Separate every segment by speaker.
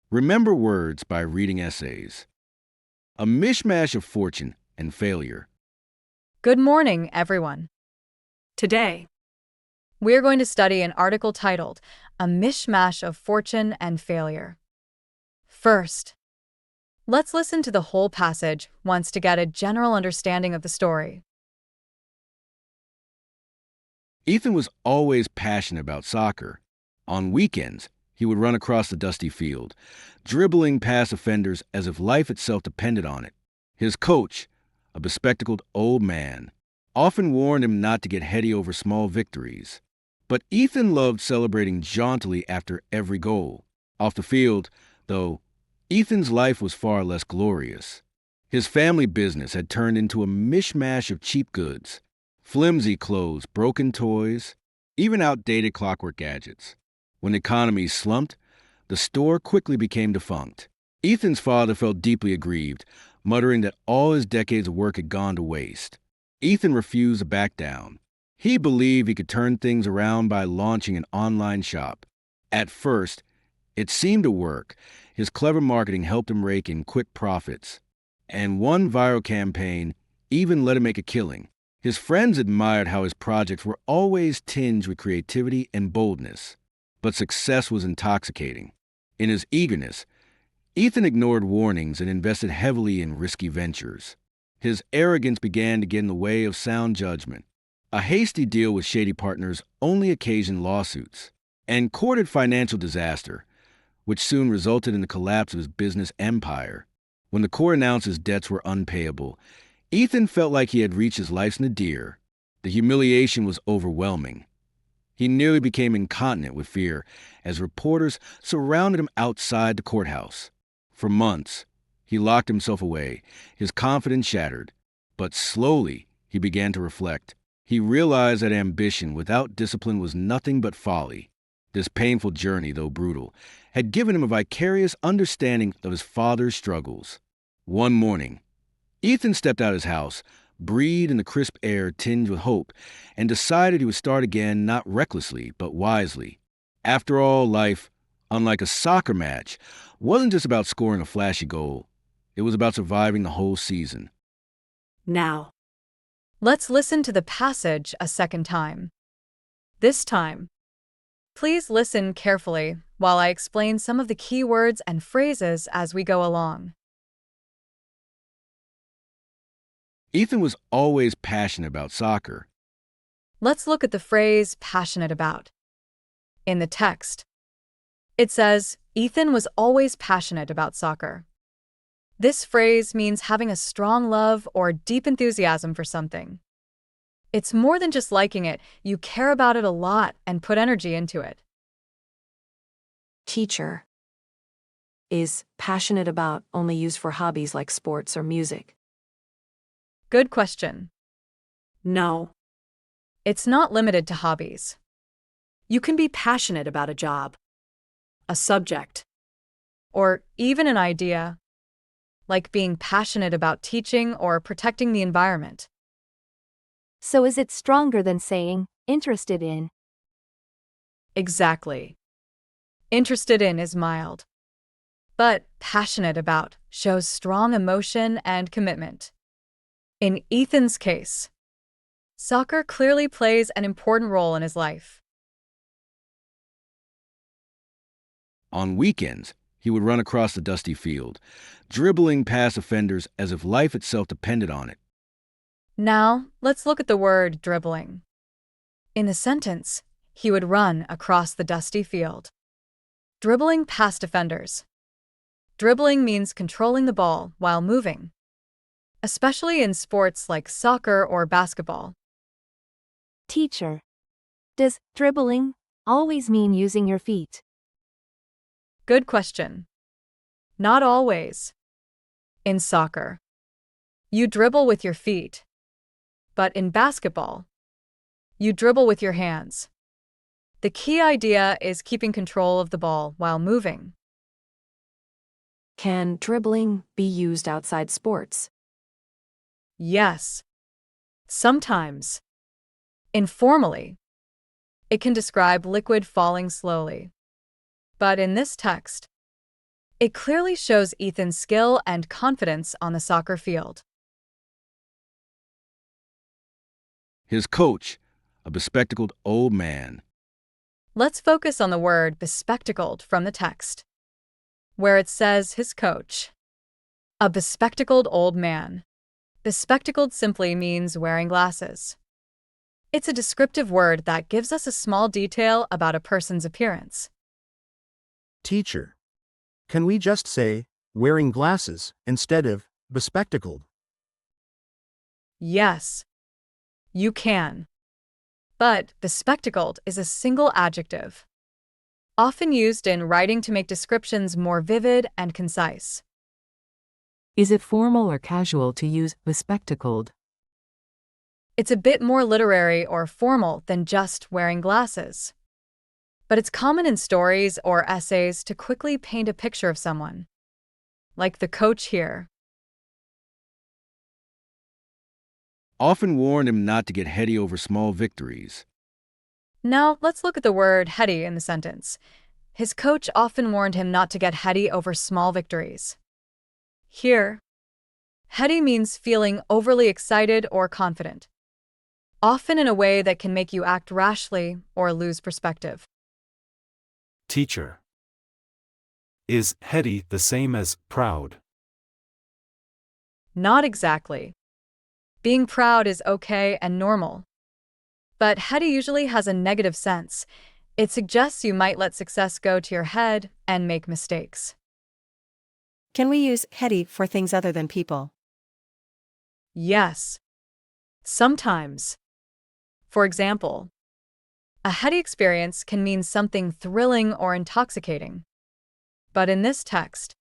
Speaker 1: Remember words by reading essays. A mishmash of fortune and failure.
Speaker 2: Good morning, everyone. Today, we're going to study an article titled, A Mish-Mash of Fortune and Failure. First, let's listen to the whole passage once to get a general understanding of the story.
Speaker 1: Ethan was always passionate about soccer. On weekends, he would run across the dusty field, dribbling past offenders as if life itself depended on it. His coach, a bespectacled old man, often warned him not to get heady over small victories. But Ethan loved celebrating jauntily after every goal. Off the field, though, Ethan's life was far less glorious. His family business had turned into a mishmash of cheap goods, flimsy clothes, broken toys, even outdated clockwork gadgets. When the economy slumped, the store quickly became defunct. Ethan's father felt deeply aggrieved, muttering that all his decades of work had gone to waste. Ethan refused to back down. He believed he could turn things around by launching an online shop. At first, it seemed to work. His clever marketing helped him rake in quick profits. And one viral campaign even let him make a killing. His friends admired how his projects were always tinged with creativity and boldness. But success was intoxicating. In his eagerness, Ethan ignored warnings and invested heavily in risky ventures. His arrogance began to get in the way of sound judgment. A hasty deal with shady partners only occasioned lawsuits and courted financial disaster, which soon resulted in the collapse of his business empire. When the court announced his debts were unpayable, Ethan felt like he had reached his life's nadir. The humiliation was overwhelming. He nearly became incontinent with fear as reporters surrounded him outside the courthouse. For months, he locked himself away, his confidence shattered. But slowly, he began to reflect. He realized that ambition without discipline was nothing but folly. This painful journey, though brutal, had given him a vicarious understanding of his father's struggles. One morning, Ethan stepped out of his house, breathed in the crisp air tinged with hope, and decided he would start again not recklessly, but wisely. After all, life, unlike a soccer match, wasn't just about scoring a flashy goal. It was about surviving the whole season.
Speaker 2: Now, let's listen to the passage a second time. This time, please listen carefully while I explain some of the key words and phrases as we go along.
Speaker 1: Ethan was always passionate about soccer.
Speaker 2: Let's look at the phrase passionate about. In the text, it says, Ethan was always passionate about soccer. This phrase means having a strong love or deep enthusiasm for something. It's more than just liking it, you care about it a lot and put energy into it.
Speaker 3: Teacher. Is passionate about only used for hobbies like sports or music?
Speaker 2: Good question.
Speaker 4: No,
Speaker 2: It's not limited to hobbies.
Speaker 4: you can be passionate about a job, a subject.
Speaker 2: Or even an idea, like being passionate about teaching or protecting the environment.
Speaker 5: So is it stronger than saying, interested in?
Speaker 2: Exactly. Interested in is mild. But passionate about shows strong emotion and commitment. In Ethan's case, soccer clearly plays an important role in his life.
Speaker 1: On weekends, he would run across the dusty field, dribbling past offenders as if life itself depended on it.
Speaker 2: Now, let's look at the word dribbling. In the sentence, he would run across the dusty field. Dribbling past offenders. Dribbling means controlling the ball while moving, especially in sports like soccer or basketball.
Speaker 5: Teacher. Does dribbling always mean using your feet?
Speaker 2: Good question. Not always. In soccer, you dribble with your feet. But in basketball, you dribble with your hands. The key idea is keeping control of the ball while moving.
Speaker 3: Can dribbling be used outside sports?
Speaker 2: Yes. Sometimes. Informally. It can describe liquid falling slowly. But in this text, It clearly shows Ethan's skill and confidence on the soccer field.
Speaker 1: His coach, a bespectacled old man.
Speaker 2: Let's focus on the word bespectacled from the text, where it says his coach. A bespectacled old man. Bespectacled simply means wearing glasses. It's a descriptive word that gives us a small detail about a person's appearance.
Speaker 6: Teacher, can we just say wearing glasses instead of bespectacled?
Speaker 2: Yes, you can. But bespectacled is a single adjective, often used in writing to make descriptions more vivid and concise.
Speaker 3: Is it formal or casual to use bespectacled?
Speaker 2: It's a bit more literary or formal than just wearing glasses. But it's common in stories or essays to quickly paint a picture of someone, like the coach here.
Speaker 1: Often warned him not to get heady over small victories.
Speaker 2: Now, let's look at the word heady in the sentence. His coach often warned him not to get heady over small victories. Here, heady means feeling overly excited or confident, often in a way that can make you act rashly or lose perspective.
Speaker 7: Teacher. Is heady the same as proud?
Speaker 2: Not exactly. Being proud is okay and normal. But heady usually has a negative sense. It suggests you might let success go to your head and make mistakes.
Speaker 8: Can we use heady for things other than people?
Speaker 2: Yes. Sometimes. For example, a heady experience can mean something thrilling or intoxicating. But in this text,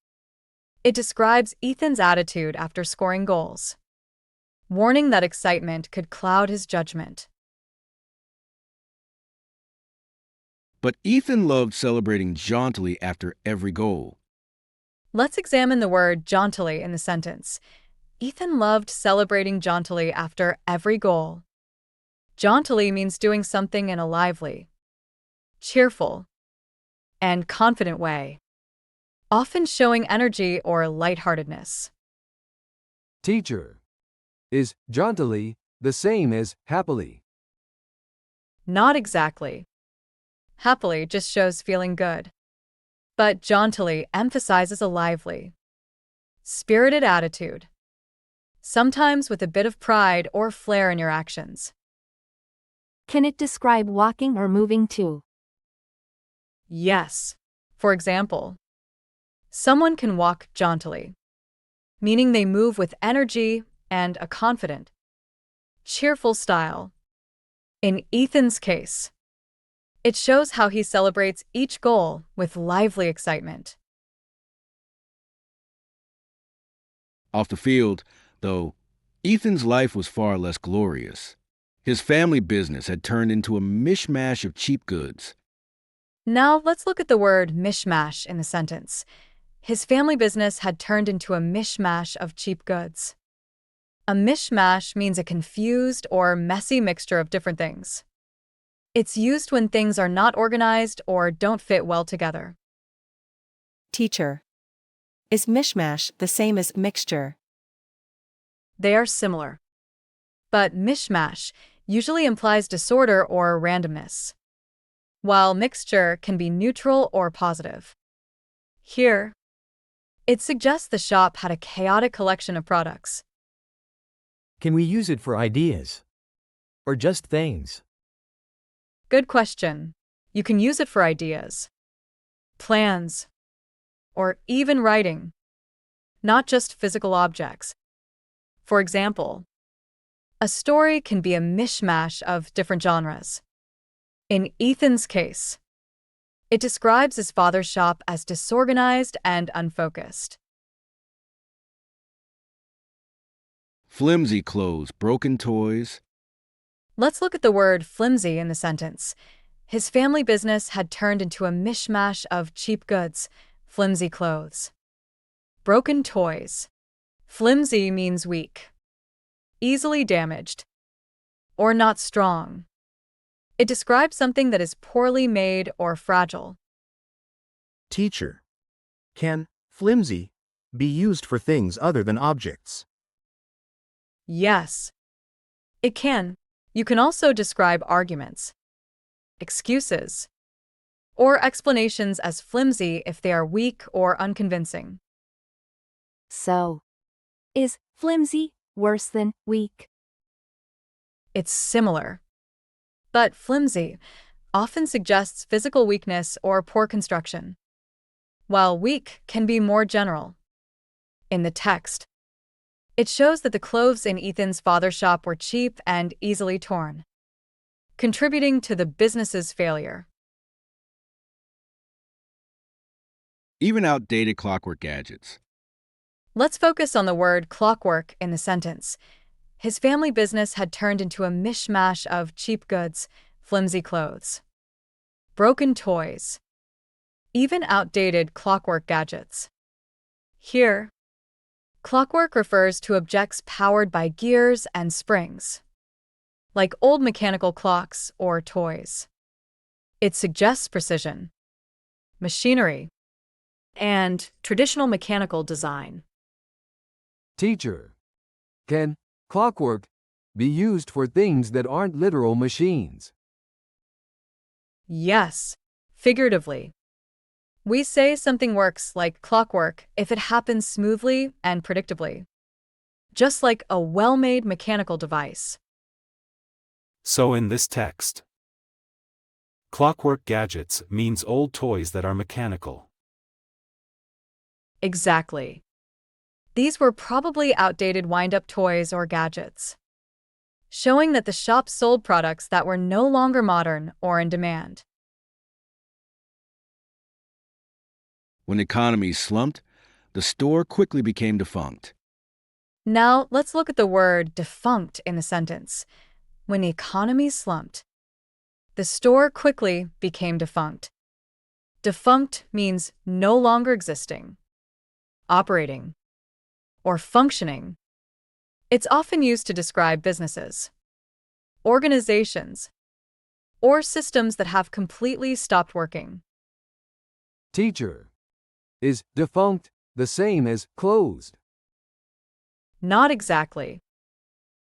Speaker 2: it describes Ethan's attitude after scoring goals, warning that excitement could cloud his judgment.
Speaker 1: But Ethan loved celebrating jauntily after every goal.
Speaker 2: Let's examine the word jauntily in the sentence. Ethan loved celebrating jauntily after every goal. Jauntily means doing something in a lively, cheerful, and confident way, often showing energy or lightheartedness.
Speaker 9: Teacher. Is jauntily the same as happily?
Speaker 2: Not exactly. Happily just shows feeling good. But jauntily emphasizes a lively, spirited attitude, sometimes with a bit of pride or flair in your actions.
Speaker 5: Can it describe walking or moving too?
Speaker 2: Yes. For example, someone can walk jauntily, meaning they move with energy and a confident, cheerful style. In Ethan's case, it shows how he celebrates each goal with lively excitement.
Speaker 1: Off the field, though, Ethan's life was far less glorious. His family business had turned into a mishmash of cheap goods.
Speaker 2: Now let's look at the word Mish-Mash in the sentence. His family business had turned into a mishmash of cheap goods. A mishmash means a confused or messy mixture of different things. It's used when things are not organized or don't fit well together.
Speaker 8: Teacher. Is mishmash the same as mixture?
Speaker 2: They are similar. But mishmash usually implies disorder or randomness, while mixture can be neutral or positive. Here, it suggests the shop had a chaotic collection of products.
Speaker 9: Can we use it for ideas? Or just things?
Speaker 2: Good question. You can use it for ideas, plans, or even writing, not just physical objects. For example, a story can be a mishmash of different genres. In Ethan's case, it describes his father's shop as disorganized and unfocused.
Speaker 1: Flimsy clothes, broken toys.
Speaker 2: Let's look at the word flimsy in the sentence. His family business had turned into a mishmash of cheap goods, flimsy clothes, broken toys. Flimsy means weak, easily damaged, or not strong. It describes something that is poorly made or fragile.
Speaker 6: Teacher. Can flimsy be used for things other than objects?
Speaker 2: Yes, it can. You can also describe arguments, excuses, or explanations as flimsy if they are weak or unconvincing.
Speaker 5: So, is flimsy worse than weak?
Speaker 2: It's similar, but flimsy often suggests physical weakness or poor construction, while weak can be more general. In the text, it shows that the clothes in Ethan's father's shop were cheap and easily torn, contributing to the business's failure.
Speaker 1: Even outdated clockwork gadgets.
Speaker 2: Let's focus on the word clockwork in the sentence. His family business had turned into a mishmash of cheap goods, flimsy clothes, broken toys, even outdated clockwork gadgets. Here, clockwork refers to objects powered by gears and springs, like old mechanical clocks or toys. It suggests precision, machinery, and traditional mechanical design.
Speaker 9: Teacher, can clockwork be used for things that aren't literal machines?
Speaker 2: Yes, figuratively. We say something works like clockwork if it happens smoothly and predictably, just like a well-made mechanical device.
Speaker 7: So in this text, clockwork gadgets means old toys that are mechanical.
Speaker 2: Exactly. These were probably outdated wind-up toys or gadgets, showing that the shop sold products that were no longer modern or in demand.
Speaker 1: When economies slumped, the store quickly became defunct.
Speaker 2: Now, let's look at the word defunct in the sentence. When the economy slumped, the store quickly became defunct. Defunct means no longer existing, operating, or functioning. It's often used to describe businesses, organizations, or systems that have completely stopped working.
Speaker 9: Teacher, is defunct the same as closed?
Speaker 2: Not exactly.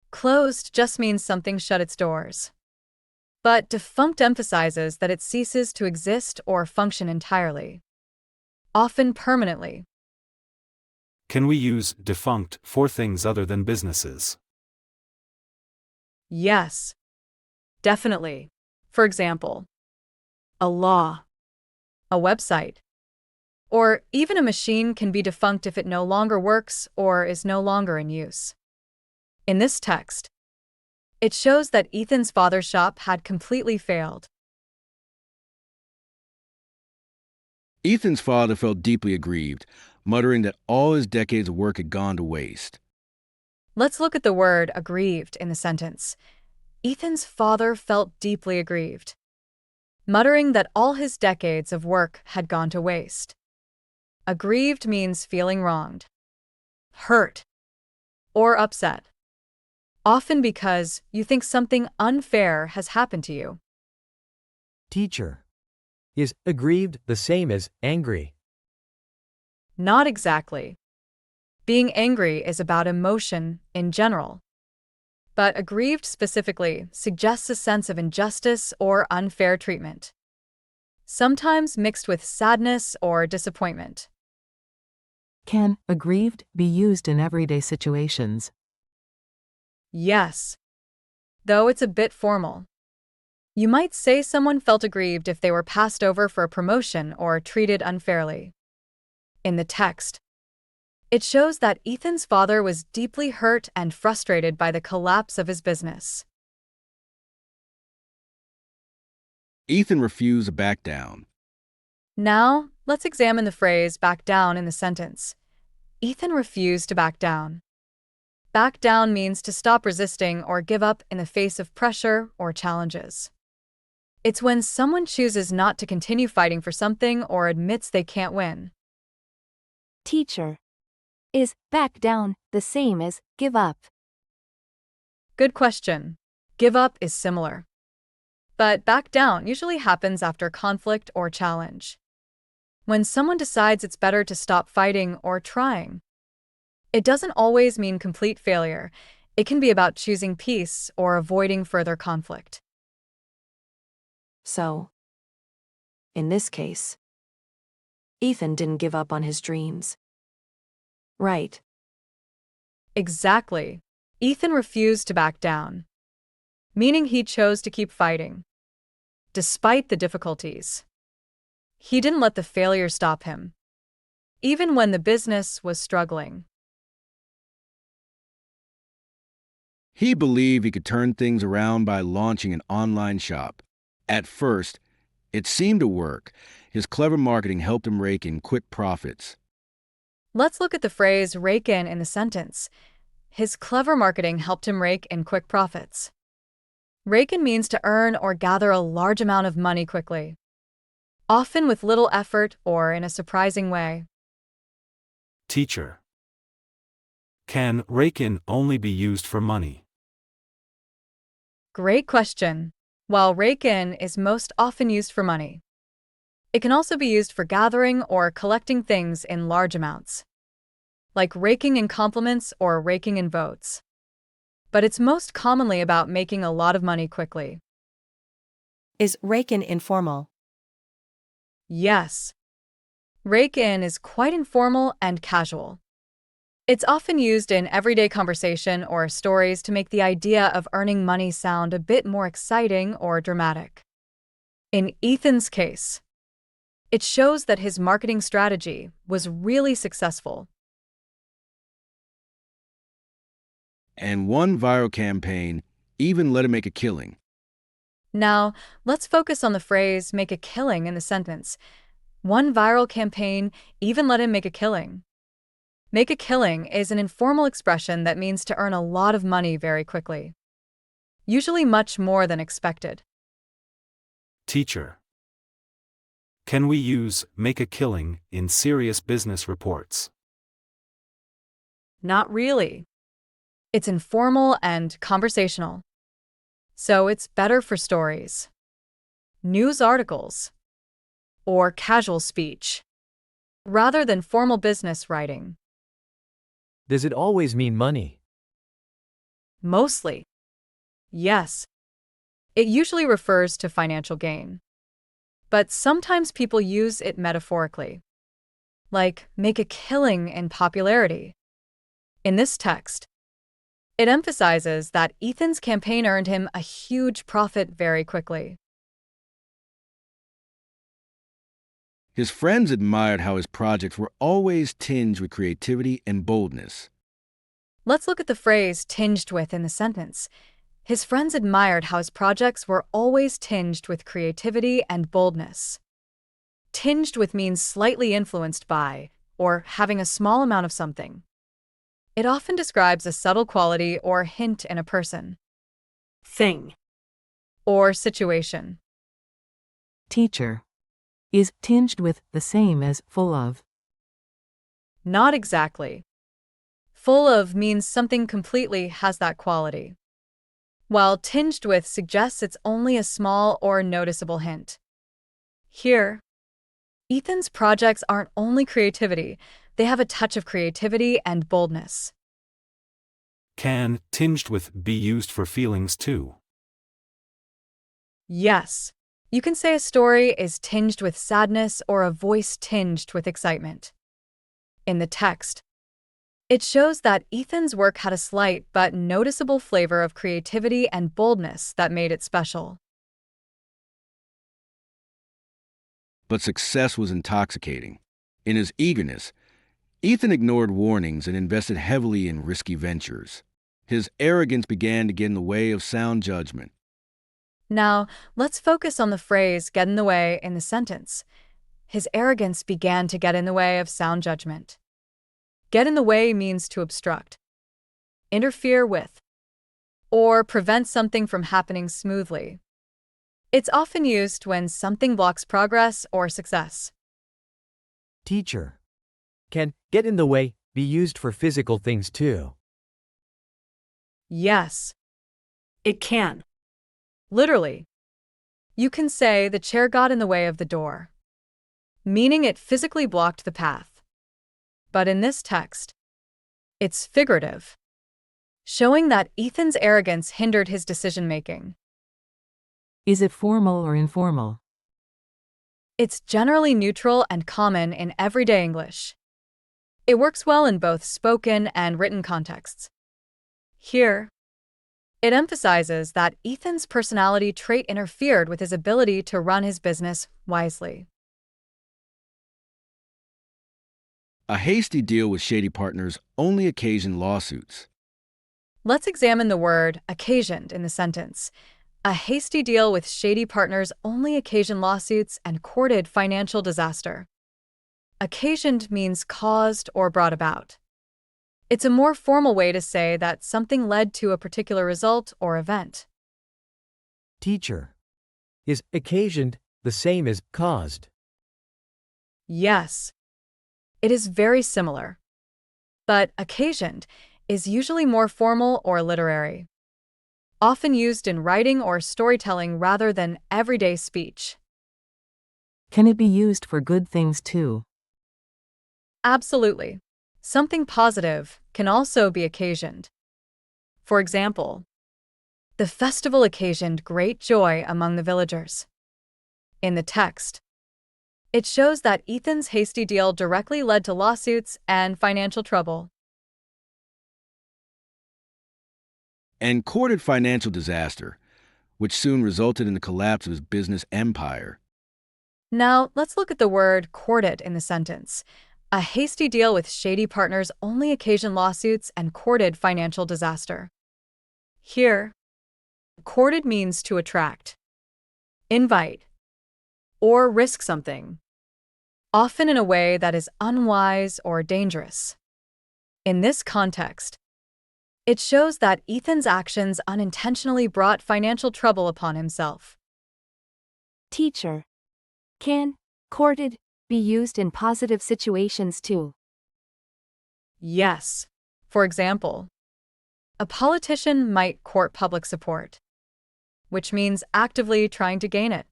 Speaker 2: Closed just means something shut its doors. But defunct emphasizes that it ceases to exist or function entirely, often permanently.
Speaker 7: Can we use defunct for things other than businesses?
Speaker 2: Yes, definitely. For example, a law, a website, or even a machine can be defunct if it no longer works or is no longer in use. In this text, it shows that Ethan's father's shop had completely failed.
Speaker 1: Ethan's father felt deeply aggrieved, muttering that all his decades of work had gone to waste.
Speaker 2: Let's look at the word aggrieved in the sentence. Ethan's father felt deeply aggrieved, muttering that all his decades of work had gone to waste. Aggrieved means feeling wronged, hurt, or upset, often because you think something unfair has happened to you.
Speaker 9: Teacher, is aggrieved the same as angry?
Speaker 2: Not exactly. Being angry is about emotion in general, but aggrieved specifically suggests a sense of injustice or unfair treatment, sometimes mixed with sadness or disappointment.
Speaker 3: Can aggrieved be used in everyday situations?
Speaker 2: Yes, though it's a bit formal. You might say someone felt aggrieved if they were passed over for a promotion or treated unfairly. In the text, it shows that Ethan's father was deeply hurt and frustrated by the collapse of his business.
Speaker 1: Ethan refused to back down.
Speaker 2: Now, let's examine the phrase back down in the sentence. Ethan refused to back down. Back down means to stop resisting or give up in the face of pressure or challenges. It's when someone chooses not to continue fighting for something or admits they can't win.
Speaker 5: Teacher, is back down the same as give up?
Speaker 2: Good question. Give up is similar, but back down usually happens after conflict or challenge. when someone decides it's better to stop fighting or trying. It doesn't always mean complete failure. It can be about choosing peace or avoiding further conflict.
Speaker 3: So, in this case, Ethan didn't give up on his dreams. Right.
Speaker 2: Exactly. Ethan refused to back down, meaning he chose to keep fighting, despite the difficulties. He didn't let the failure stop him, even when the business was struggling.
Speaker 1: He believed he could turn things around by launching an online shop. At first, it seemed to work. His clever marketing helped him rake in quick profits.
Speaker 2: Let's look at the phrase rake in the sentence. His clever marketing helped him rake in quick profits. Rake in means to earn or gather a large amount of money quickly, often with little effort or in a surprising way.
Speaker 7: Teacher. Can rake in only be used for money?
Speaker 2: Great question. While rake in is most often used for money, it can also be used for gathering or collecting things in large amounts, like raking in compliments or raking in votes. But it's most commonly about making a lot of money quickly.
Speaker 8: Is rake in informal?
Speaker 2: Yes. Rake in is quite informal and casual. It's often used in everyday conversation or stories to make the idea of earning money sound a bit more exciting or dramatic. In Ethan's case, it shows that his marketing strategy was really successful.
Speaker 1: And one viral campaign even let him make a killing.
Speaker 2: Now, let's focus on the phrase make a killing in the sentence. One viral campaign even let him make a killing. Make a killing is an informal expression that means to earn a lot of money very quickly, usually much more than expected.
Speaker 7: Teacher. Can we use make a killing in serious business reports?
Speaker 2: Not really. It's informal and conversational, so it's better for stories, news articles, or casual speech, rather than formal business writing.
Speaker 9: Does it always mean money?
Speaker 2: Mostly. Yes. It usually refers to financial gain. But sometimes people use it metaphorically, like make a killing in popularity. In this text, it emphasizes that Ethan's campaign earned him a huge profit very quickly.
Speaker 1: His friends admired how his projects were always tinged with creativity and boldness.
Speaker 2: Let's look at the phrase tinged with in the sentence. His friends admired how his projects were always tinged with creativity and boldness. Tinged with means slightly influenced by, or having a small amount of something. It often describes a subtle quality or hint in a person,
Speaker 4: Thing.
Speaker 2: or situation.
Speaker 3: Teacher. Is tinged with the same as full of?
Speaker 2: Not exactly. Full of means something completely has that quality, while tinged with suggests it's only a small or noticeable hint. Here, Ethan's projects aren't only creativity, they have a touch of creativity and boldness.
Speaker 7: Can tinged with be used for feelings too?
Speaker 2: Yes, you can say a story is tinged with sadness or a voice tinged with excitement. In the text, it shows that Ethan's work had a slight but noticeable flavor of creativity and boldness that made it special.
Speaker 1: But success was intoxicating. In his eagerness, Ethan ignored warnings and invested heavily in risky ventures. His arrogance began to get in the way of sound judgment.
Speaker 2: Now, let's focus on the phrase get in the way in the sentence. His arrogance began to get in the way of sound judgment. Get in the way means to obstruct, interfere with, or prevent something from happening smoothly. It's often used when something blocks progress or success.
Speaker 9: Teacher. Can get in the way be used for physical things too?
Speaker 2: Yes,
Speaker 4: It can.
Speaker 2: literally. You can say the chair got in the way of the door. meaning it physically blocked the path. But in this text, it's figurative, showing that Ethan's arrogance hindered his decision-making.
Speaker 3: Is it formal or informal?
Speaker 2: It's generally neutral and common in everyday English. It works well in both spoken and written contexts. Here, it emphasizes that Ethan's personality trait interfered with his ability to run his business wisely.
Speaker 1: A hasty deal with shady partners only occasioned lawsuits.
Speaker 2: Let's examine the word occasioned in the sentence. A hasty deal with shady partners only occasioned lawsuits and courted financial disaster. Occasioned means caused or brought about. It's a more formal way to say that something led to a particular result or event.
Speaker 9: Teacher. Is occasioned the same as caused?
Speaker 2: Yes, it is very similar. But occasioned is usually more formal or literary, often used in writing or storytelling rather than everyday speech.
Speaker 3: Can it be used for good things too?
Speaker 2: Absolutely. Something positive can also be occasioned. For example, the festival occasioned great joy among the villagers. In the text, it shows that Ethan's hasty deal directly led to lawsuits and financial trouble.
Speaker 1: And courted financial disaster, which soon resulted in the collapse of his business empire.
Speaker 2: Now, let's look at the word courted in the sentence. A hasty deal with shady partners only occasioned lawsuits and courted financial disaster. Here, courted means to attract, invite, or risk something, often in a way that is unwise or dangerous. In this context, it shows that Ethan's actions unintentionally brought financial trouble upon himself.
Speaker 5: Teacher. Can courted be used in positive situations too?
Speaker 2: Yes. For example, a politician might court public support, which means actively trying to gain it.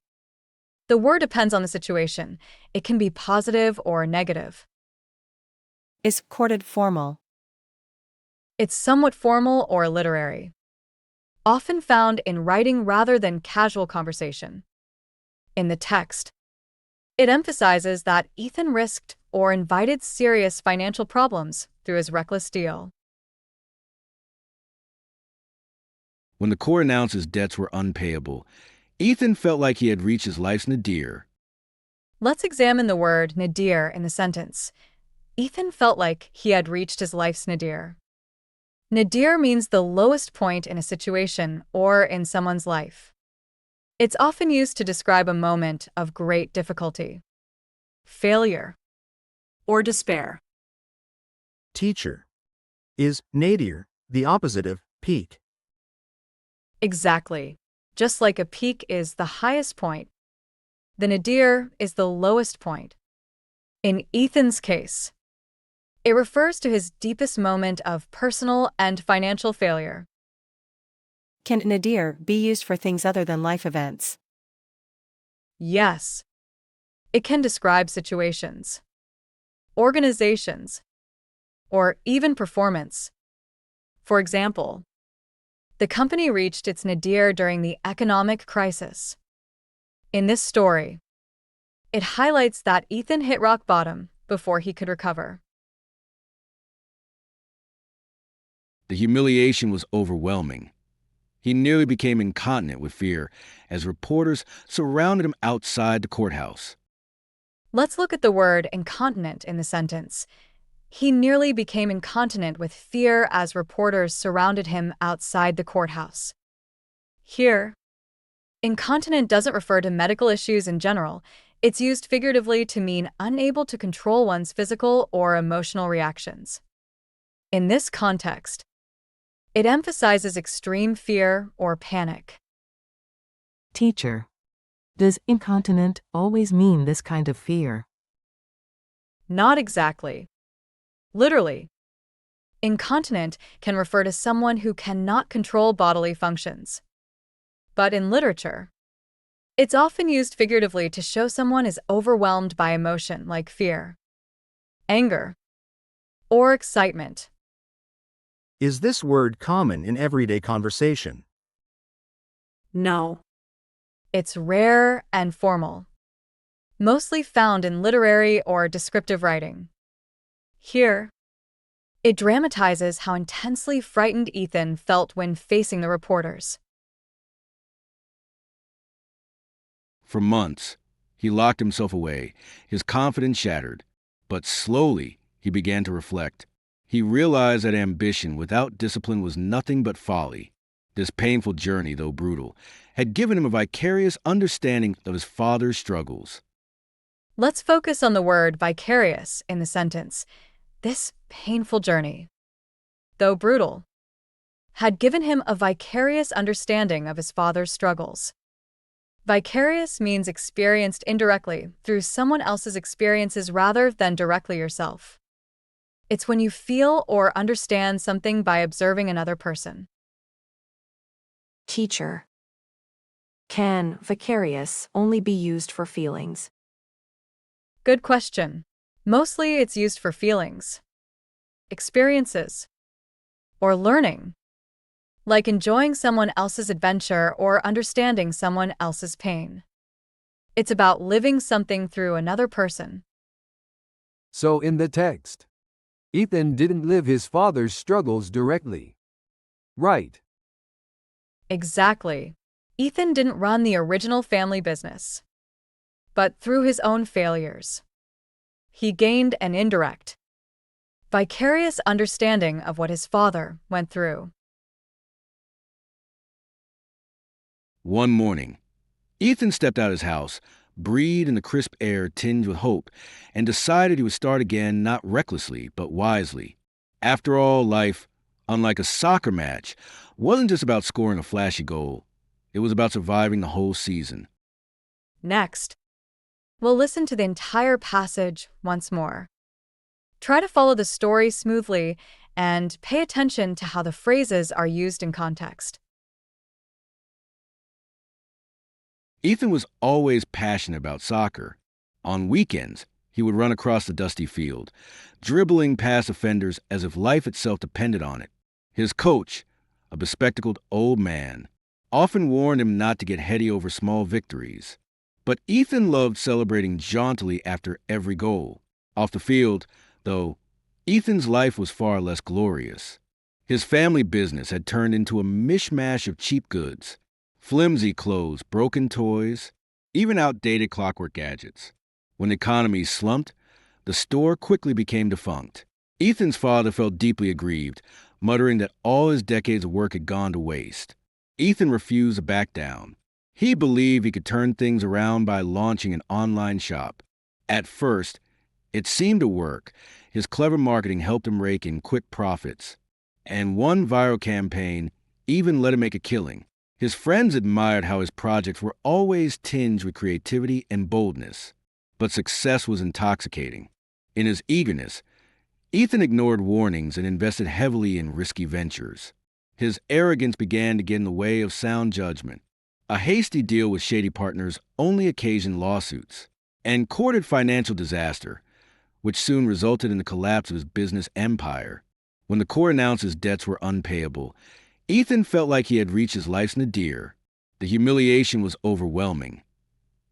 Speaker 2: The word depends on the situation. It can be positive or negative.
Speaker 8: Is courted formal?
Speaker 2: It's somewhat formal or literary, often found in writing rather than casual conversation. In the text, it emphasizes that Ethan risked or invited serious financial problems through his reckless deal.
Speaker 1: When the court announced his debts were unpayable, Ethan felt like he had reached his life's nadir.
Speaker 2: Let's examine the word nadir in the sentence. Ethan felt like he had reached his life's nadir. Nadir means the lowest point in a situation or in someone's life. It's often used to describe a moment of great difficulty, failure,
Speaker 4: or despair.
Speaker 6: Teacher. Is nadir the opposite of peak?
Speaker 2: Exactly. Just like a peak is the highest point, the nadir is the lowest point. In Ethan's case, it refers to his deepest moment of personal and financial failure.
Speaker 8: Can nadir be used for things other than life events?
Speaker 2: Yes, it can describe situations, organizations, or even performance. For example, the company reached its nadir during the economic crisis. In this story, it highlights that Ethan hit rock bottom before he could recover.
Speaker 1: The humiliation was overwhelming. He nearly became incontinent with fear as reporters surrounded him outside the courthouse.
Speaker 2: Let's look at the word incontinent in the sentence. He nearly became incontinent with fear as reporters surrounded him outside the courthouse. Here, incontinent doesn't refer to medical issues in general. It's used figuratively to mean unable to control one's physical or emotional reactions. In this context, it emphasizes extreme fear or panic.
Speaker 3: Teacher. Does incontinent always mean this kind of fear?
Speaker 2: Not exactly. Literally, incontinent can refer to someone who cannot control bodily functions. But in literature, It's often used figuratively to show someone is overwhelmed by emotion like fear, anger, or excitement.
Speaker 6: Is this word common in everyday conversation?
Speaker 4: No.
Speaker 2: It's rare and formal, mostly found in literary or descriptive writing. Here, it dramatizes how intensely frightened Ethan felt when facing the reporters.
Speaker 1: For months, he locked himself away, his confidence shattered. But slowly, he began to reflect. He realized that ambition without discipline was nothing but folly. This painful journey, though brutal, had given him a vicarious understanding of his father's struggles.
Speaker 2: Let's focus on the word vicarious in the sentence. This painful journey, though brutal, had given him a vicarious understanding of his father's struggles. Vicarious means experienced indirectly through someone else's experiences rather than directly yourself. It's when you feel or understand something by observing another person.
Speaker 3: Teacher. Can vicarious only be used for feelings?
Speaker 2: Good question. Mostly it's used for feelings, experiences, or learning, like enjoying someone else's adventure or understanding someone else's pain. It's about living something through another person.
Speaker 9: So in the text, Ethan didn't live his father's struggles directly. Right.
Speaker 2: Exactly. Ethan didn't run the original family business, but through his own failures, he gained an indirect, vicarious understanding of what his father went through.
Speaker 1: One morning, Ethan stepped out of his house, breathed in the crisp air tinged with hope, and decided he would start again not recklessly, but wisely. After all, life, unlike a soccer match, wasn't just about scoring a flashy goal. It was about surviving the whole season.
Speaker 2: Next, we'll listen to the entire passage once more. Try to follow the story smoothly and pay attention to how the phrases are used in context.
Speaker 1: Ethan was always passionate about soccer. On weekends, he would run across the dusty field, dribbling past offenders as if life itself depended on it. His coach, a bespectacled old man, often warned him not to get heady over small victories. But Ethan loved celebrating jauntily after every goal. Off the field, though, Ethan's life was far less glorious. His family business had turned into a mishmash of cheap goods. Flimsy clothes, broken toys, even outdated clockwork gadgets. When the economy slumped, the store quickly became defunct. Ethan's father felt deeply aggrieved, muttering that all his decades of work had gone to waste. Ethan refused to back down. He believed he could turn things around by launching an online shop. At first, it seemed to work. His clever marketing helped him rake in quick profits. And one viral campaign even let him make a killing. His friends admired how his projects were always tinged with creativity and boldness. But success was intoxicating. In his eagerness, Ethan ignored warnings and invested heavily in risky ventures. His arrogance began to get in the way of sound judgment. A hasty deal with shady partners only occasioned lawsuits and courted financial disaster, which soon resulted in the collapse of his business empire. When the court announced his debts were unpayable, Ethan felt like he had reached his life's nadir. The humiliation was overwhelming.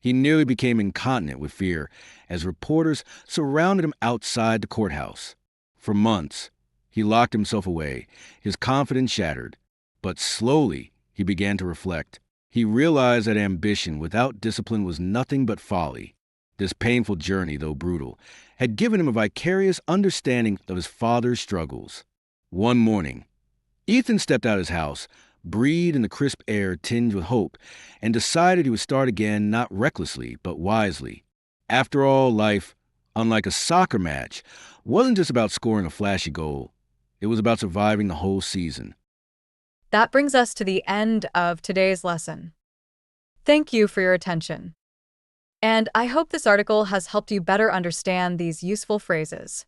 Speaker 1: He nearly became incontinent with fear as reporters surrounded him outside the courthouse. For months, he locked himself away, his confidence shattered. But slowly, he began to reflect. He realized that ambition without discipline was nothing but folly. This painful journey, though brutal, had given him a vicarious understanding of his father's struggles. One morning, Ethan stepped out of his house, breathed in the crisp air tinged with hope, and decided he would start again not recklessly, but wisely. After all, life, unlike a soccer match, wasn't just about scoring a flashy goal. It was about surviving the whole season.
Speaker 2: That brings us to the end of today's lesson. Thank you for your attention. And I hope this article has helped you better understand these useful phrases.